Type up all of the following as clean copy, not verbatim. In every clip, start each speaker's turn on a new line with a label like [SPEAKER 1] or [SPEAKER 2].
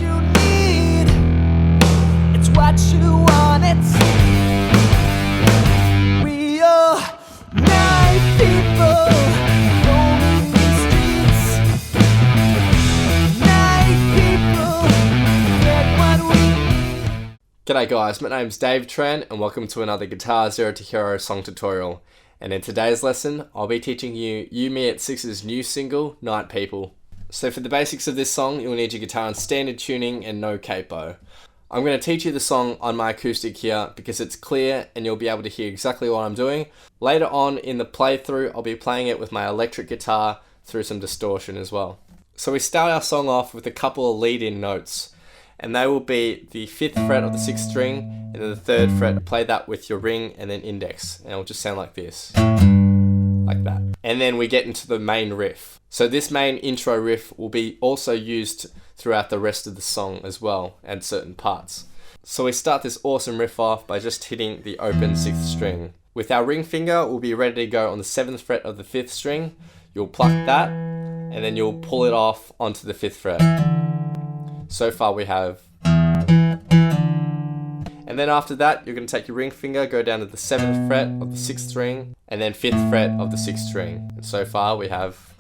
[SPEAKER 1] you need, it's what you want, it's we are night people roaming the streets. Night people get what we need.
[SPEAKER 2] G'day guys, my name's Dave Tran and welcome to another Guitar Zero to Hero song tutorial. And in today's lesson, I'll be teaching you You Me at Six's new single, Night People. So for the basics of this song, you'll need your guitar in standard tuning and no capo. I'm going to teach you the song on my acoustic here because it's clear and you'll be able to hear exactly what I'm doing. Later on in the playthrough, I'll be playing it with my electric guitar through some distortion as well. So we start our song off with a couple of lead-in notes, and they will be the 5th fret of the 6th string and then the 3rd fret. Play that with your ring and then index, and it'll just sound like this, like that. And then we get into the main riff. So this main intro riff will be also used throughout the rest of the song as well, and certain parts. So we start this awesome riff off by just hitting the open 6th string. With our ring finger, we'll be ready to go on the 7th fret of the 5th string. You'll pluck that, and then you'll pull it off onto the 5th fret. So far we have. And then after that, you're going to take your ring finger, go down to the 7th fret of the 6th string, and then 5th fret of the 6th string. And so far we have.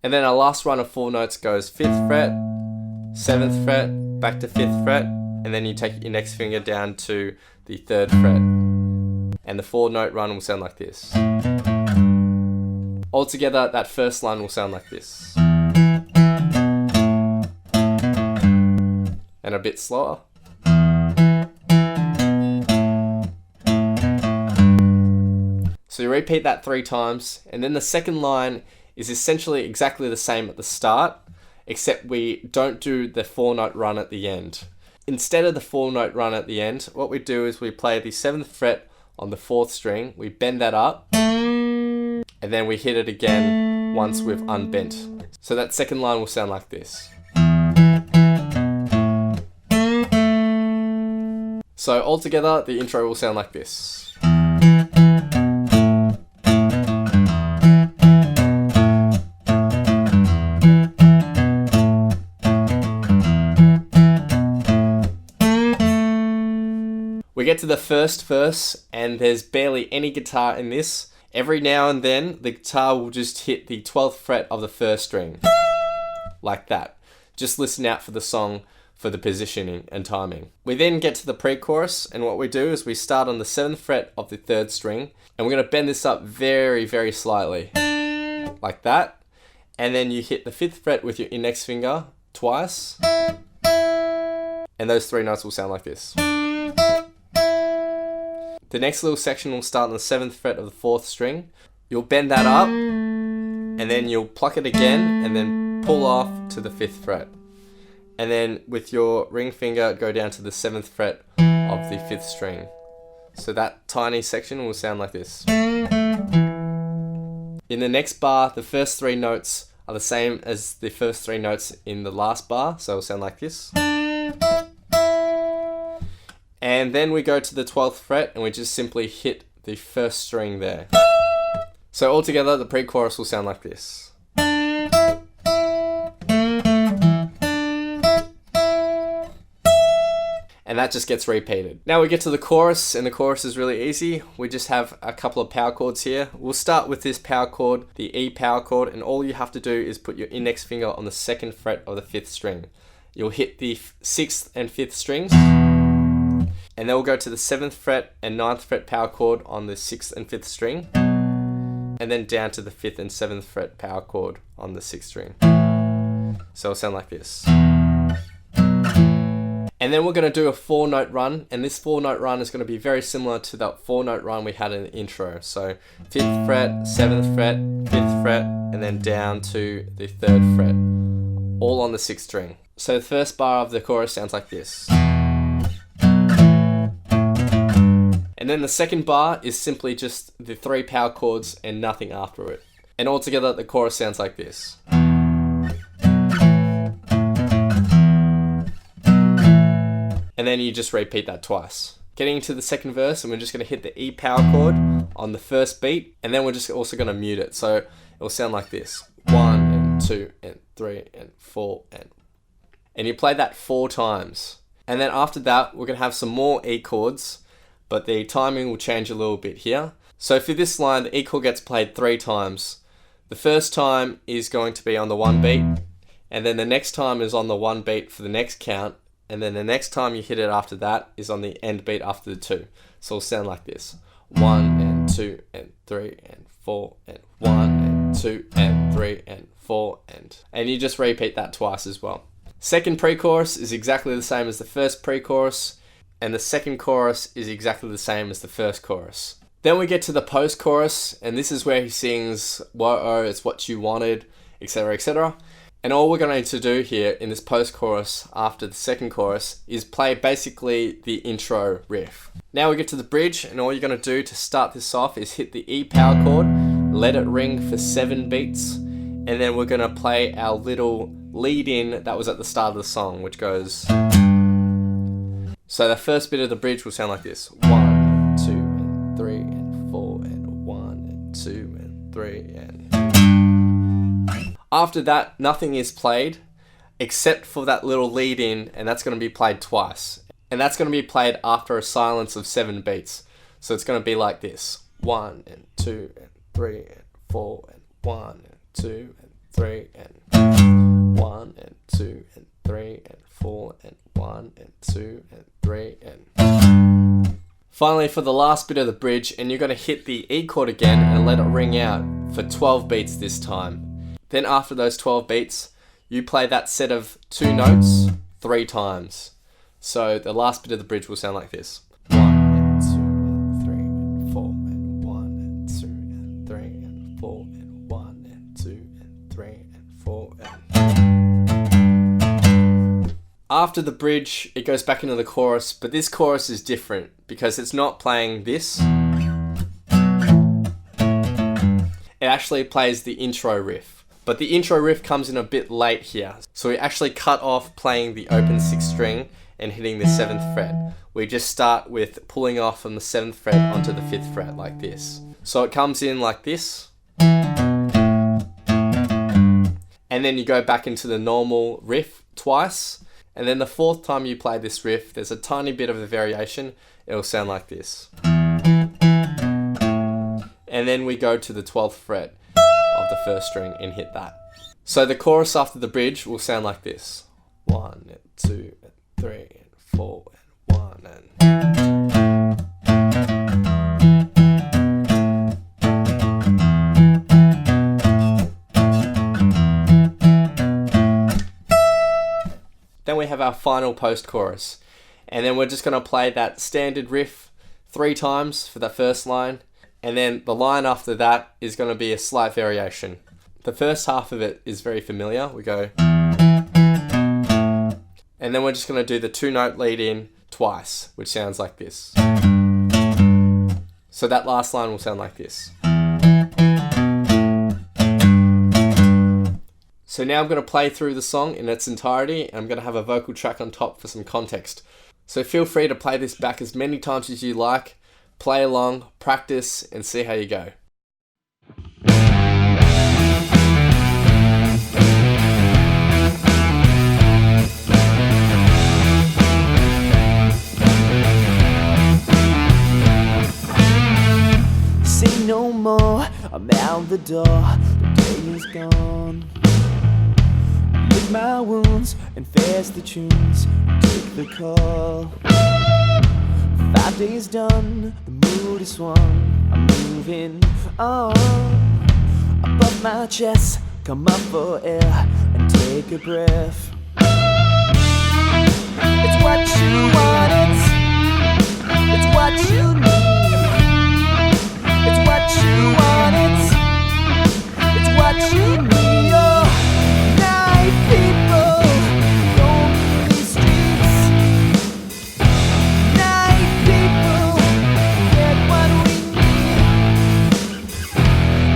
[SPEAKER 2] And then our last run of 4 notes goes 5th fret, 7th fret, back to 5th fret, and then you take your next finger down to the 3rd fret. And the 4-note run will sound like this. Altogether, that first line will sound like this. And a bit slower. So you repeat that 3 times, and then the second line is essentially exactly the same at the start, except we don't do the 4-note run at the end. Instead of the 4-note run at the end, what we do is we play the 7th fret on the 4th string, we bend that up, and then we hit it again once we've unbent. So that second line will sound like this. So altogether, the intro will sound like this. We get to the first verse and there's barely any guitar in this. Every now and then, the guitar will just hit the 12th fret of the 1st string. Like that. Just listen out for the song for the positioning and timing. We then get to the pre-chorus, and what we do is we start on the 7th fret of the 3rd string, and we're going to bend this up very, very slightly. Like that. And then you hit the 5th fret with your index finger twice. And those 3 notes will sound like this. The next little section will start on the 7th fret of the 4th string. You'll bend that up, and then you'll pluck it again, and then pull off to the 5th fret. And then with your ring finger, go down to the 7th fret of the 5th string. So that tiny section will sound like this. In the next bar, the first 3 notes are the same as the first 3 notes in the last bar, so it'll sound like this. And then we go to the 12th fret and we just simply hit the 1st string there. So altogether, the pre-chorus will sound like this. And that just gets repeated. Now we get to the chorus, and the chorus is really easy. We just have a couple of power chords here. We'll start with this power chord, the E power chord, and all you have to do is put your index finger on the 2nd fret of the 5th string. You'll hit the 6th and 5th strings, and then we'll go to the 7th fret and 9th fret power chord on the 6th and 5th string, and then down to the 5th and 7th fret power chord on the 6th string. So it'll sound like this. And then we're going to do a 4-note run, and this 4-note run is going to be very similar to that 4-note run we had in the intro. So 5th fret, 7th fret, 5th fret, and then down to the 3rd fret, all on the 6th string. So the first bar of the chorus sounds like this. And then the second bar is simply just the 3 power chords and nothing after it. And altogether the chorus sounds like this. And then you just repeat that twice. Getting into the second verse, and we're just going to hit the E power chord on the first beat, and then we're just also going to mute it. So it will sound like this. 1 and 2 and 3 and 4 and you play that 4 times. And then after that, we're going to have some more E chords, but the timing will change a little bit here. So for this line, the E chord gets played 3 times. The first time is going to be on the 1 beat, and then the next time is on the 1 beat for the next count, and then the next time you hit it after that is on the end beat after the 2. So it'll sound like this. 1 and 2 and 3 and 4 and 1 and 2 and 3 and 4 and you just repeat that twice as well. Second pre-chorus is exactly the same as the first pre-chorus, and the second chorus is exactly the same as the first chorus. Then we get to the post-chorus, and this is where he sings, "Whoa, it's what you wanted," etc, etc. And all we're going to do here in this post-chorus after the second chorus is play basically the intro riff. Now we get to the bridge, and all you're going to do to start this off is hit the E power chord, let it ring for 7 beats, and then we're going to play our little lead in that was at the start of the song, which goes... So the first bit of the bridge will sound like this. 1 and 2 and 3 and 4 and 1 and 2 and 3 and... After that, nothing is played except for that little lead in, and that's going to be played twice. And that's going to be played after a silence of 7 beats. So it's going to be like this. 1 and 2 and 3 and 4 and 1 and 2 and 3 and 1 and 2 and 3 and 4 and 1 and 2 and 3 and... Finally, for the last bit of the bridge, and you're going to hit the E chord again and let it ring out for 12 beats this time. Then after those 12 beats, you play that set of 2 notes 3 times. So the last bit of the bridge will sound like this. 1 and 2 and 3 and 4 and 1 and 2 and 3 and 4 and 1 and 2 and 3 and 4 and... After the bridge, it goes back into the chorus, but this chorus is different because it's not playing this. It actually plays the intro riff. But the intro riff comes in a bit late here. So we actually cut off playing the open 6th string and hitting the 7th fret. We just start with pulling off from the 7th fret onto the 5th fret like this. So it comes in like this. And then you go back into the normal riff twice. And then the 4th time you play this riff, there's a tiny bit of a variation. It'll sound like this. And then we go to the 12th fret of the 1st string and hit that. So the chorus after the bridge will sound like this. 1 and 2 and 3 and 4 and 1 and... Then we have our final post-chorus. And then we're just going to play that standard riff 3 times for that first line. And then the line after that is going to be a slight variation. The first half of it is very familiar. We go... And then we're just going to do the 2-note lead in twice, which sounds like this. So that last line will sound like this. So now I'm going to play through the song in its entirety, and I'm going to have a vocal track on top for some context. So feel free to play this back as many times as you like. Play along, practice, and see how you go.
[SPEAKER 1] Say no more, I'm out the door, the day is gone. Lick my wounds and face the tunes, take the call. 5 days done, the mood is swung, I'm moving on. Above my chest, come up for air and take a breath. It's what you want, it's what you need. It's what you want, it's what you need. Oh, night people roam these streets. Night people get what we need.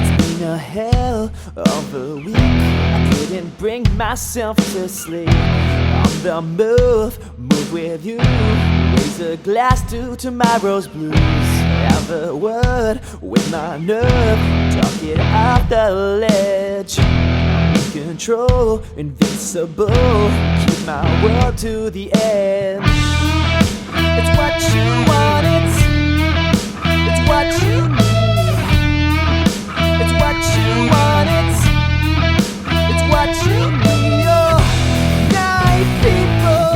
[SPEAKER 1] It's been a hell of a week. I couldn't bring myself to sleep. On the move with you. Raise a glass to tomorrow's blues. Have a word with my nerve, talk it off the ledge. We can control, invincible. Keep my world to the end. It's what you want, it's what you need. It's what you want, it's what you need. Oh, night people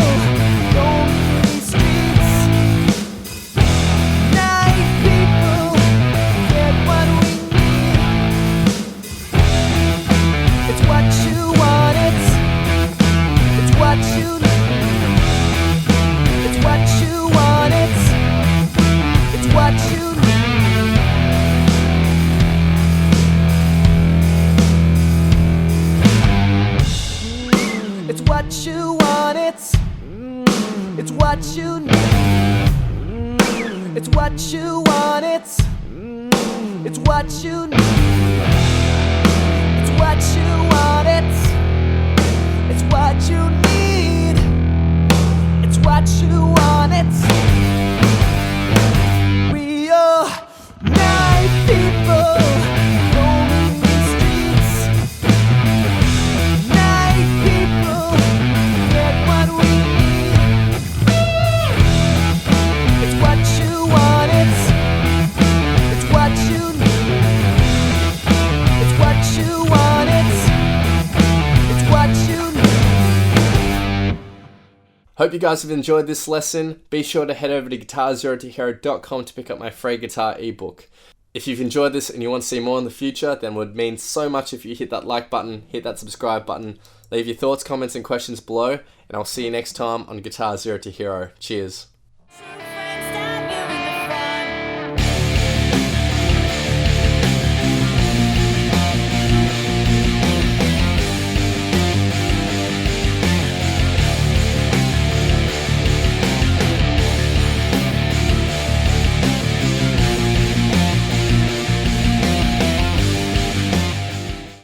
[SPEAKER 1] roaming these streets. Night people get what we need. It's what you want, it's what you need. It's what you want, it's what you need. It's what you want, it's what you need. It's what you want, it's what you need. It's what you want, it's what you need. It's what you want, we are night people roaming these streets. Night people get what we need. It's what you want, it's what you need. It's what you want, it's what you need.
[SPEAKER 2] Hope you guys have enjoyed this lesson. Be sure to head over to guitarzerotohero.com to pick up my free guitar ebook. If you've enjoyed this and you want to see more in the future, then it would mean so much if you hit that like button, hit that subscribe button, leave your thoughts, comments and questions below, and I'll see you next time on Guitar Zero to Hero. Cheers.